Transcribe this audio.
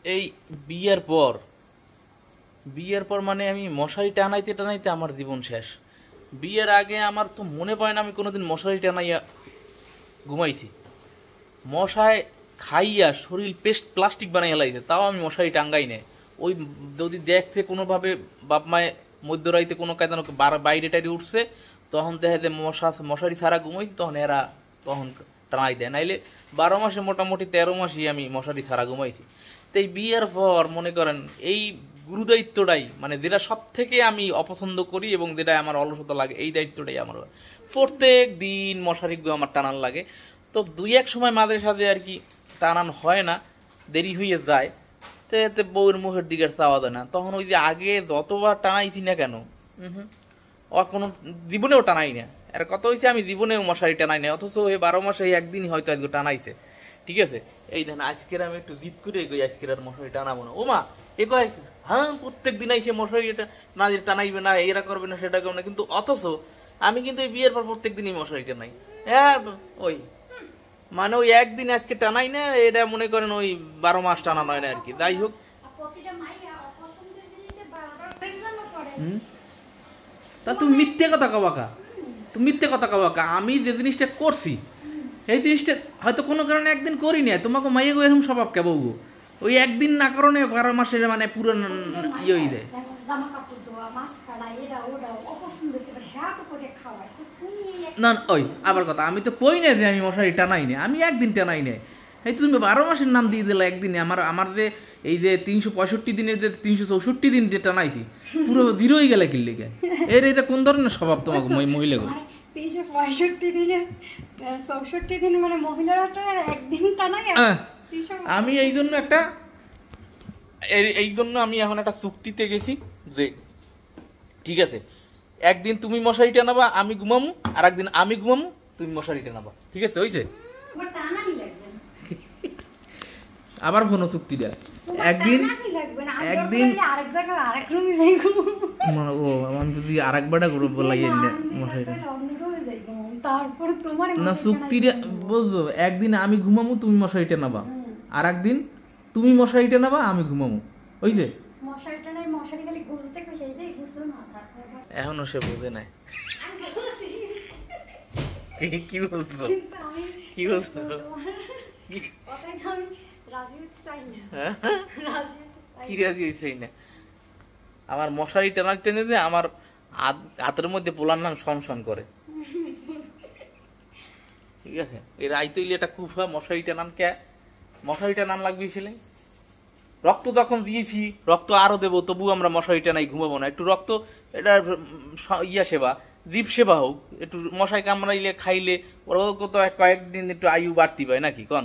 এই বিয়ের পর মানে আমি মশারি টানাইতে টানাইতে আমার জীবন শেষ। বিয়ের আগে আমার তো মনে পড়ে না আমি কোনোদিন মশারি টানাইয়া ঘুমাইছি। মশায় খাইয়া শরীর পেস্ট প্লাস্টিক বানাইয়া লাইছে, তাও আমি মশারি টাঙ্গাই নেই। ওই যদি দেখতে কোনোভাবে বাপ মায়ে মধ্যরাইতে কোনো কায়দানো বাইরে টাইরে উঠছে, তখন দেখা যায় মশারি ছাড়া ঘুমাইছি, তখন এরা তখন টানাই দেয়। নাইলে 12 মাসে মোটামুটি 13 মাসই আমি মশারি ছাড়া ঘুমাইছি। তো এই বিয়ের পর মনে করেন এই গুরুদায়িত্বটাই, মানে যেটা সব থেকে আমি অপছন্দ করি এবং যেটা আমার অলসতা লাগে, এই দায়িত্বটাই আমার। প্রত্যেক দিন মশারি আমার টানান লাগে। তো দুই এক সময় মাঝে সাঝে আর কি টানান হয় না, দেরি হয়ে যায়, তো এতে বউয়ের মুখের দিকে চাওয়া যায় না। তখন ওই যে আগে যতবার টানাইছি না কেন, কোনো জীবনেও টানাই না। আর কত হয়েছে আমি জীবনেও মশারি টানাই না, অথচ এই 12 মাসে একদিনই হয়তো আজকে টানাইছে। ঠিক আছে, এই দেন আজকের আমি একটু জিদ করে গই, আজকের আর মশারি টানাবো না। ও মা এ কয় হ্যাঁ প্রত্যেক দিন এসে মশারি এটা না টানাইবে না, এরা করবে না, সেটা করবে না, কিন্তু অথচ আমি কিন্তু এই বিয়ের পর প্রত্যেক দিনই মশারি টানাই। হ্যাঁ ওই মানে ওই একদিন আজকে টানাই না, এটা মনে করেন ওই 12 মাস টানা নয় না আর কি। যাই হোক, তা তুমি মিথ্যে কথা কবাকা, তুমি মিথ্যে কথা কবাকা। আমি যে জিনিসটা করছি এই জিনিসটা হয়তো কোনো কারণে একদিন করি না, তোমাকে মাইয়ে গো এরকম স্বভাব কে বউ, ওই একদিন না কারণে 12 মাসের মানে পুরো ইয়ে হয়ে দেয়। না ওই আবার কথা, আমি তো কই না যে আমি মশারি টানাই না, আমি একদিন টানাই না। এই তুমি 12 মাসের নাম দিয়ে দিলা একদিনে। আমার যে এই যে 365 দিনের যে 364 দিন যে টানাইছি পুরো জিরো হয়ে গেলে কিনলে গে। এটা কোন ধরনের স্বভাব তোমাকে মহিলা গো? 365 দিনের 64 দিন মানে মহিলারা তো একদিন টানাই। আমি এই জন্য আমি এখন একটা চুক্তিতে গেছি যে ঠিক আছে, একদিন তুমি মশারি টানাবা আমি ঘুমামু, আর একদিন আমি ঘুমামু তুমি মশারি টানাবা। ঠিক আছে হইছে? আবার কোনো চুক্তি দেয় একদিন আরেক জায়গায় আরেক রুমে যাই ও আমি বুঝি আরেকবারটা করে বলাই মশারিটা তারপর তোমার না চুক্তিটা বুঝছো, একদিন আমি ঘুমামু তুমি মশারি টানাবা, আর একদিন তুমি মশারি টানাবা আমি ঘুমামু। হইছে? মশারিটা নাই, মশারি খালি গুছতে কইছে, এইটাই গুছলো না। এখনো সে বোঝে নাই কি বলছো, কি বলছো? কি রাজি হইছে না? আমার মশারি টানার টেনে দিয়ে আমার হাতের মধ্যে পোলার নাম সংশন করে। ঠিক আছে, এই রাইতইলে একটা কুফা মশারি টানান কে, মশারি টানান লাগবে ছেলে। রক্ত যখন দিয়েছি, রক্ত আরো দেবো, তবু আমরা মশারি টানাই ঘুমাবো না। একটু রক্ত এটা ইয়া সেবা, জীব সেবা হোক, একটু মশাই কামড়াইলে খাইলে ওরা তো কয়েকদিন একটু আয়ু বাড়তি পায় নাকি কন?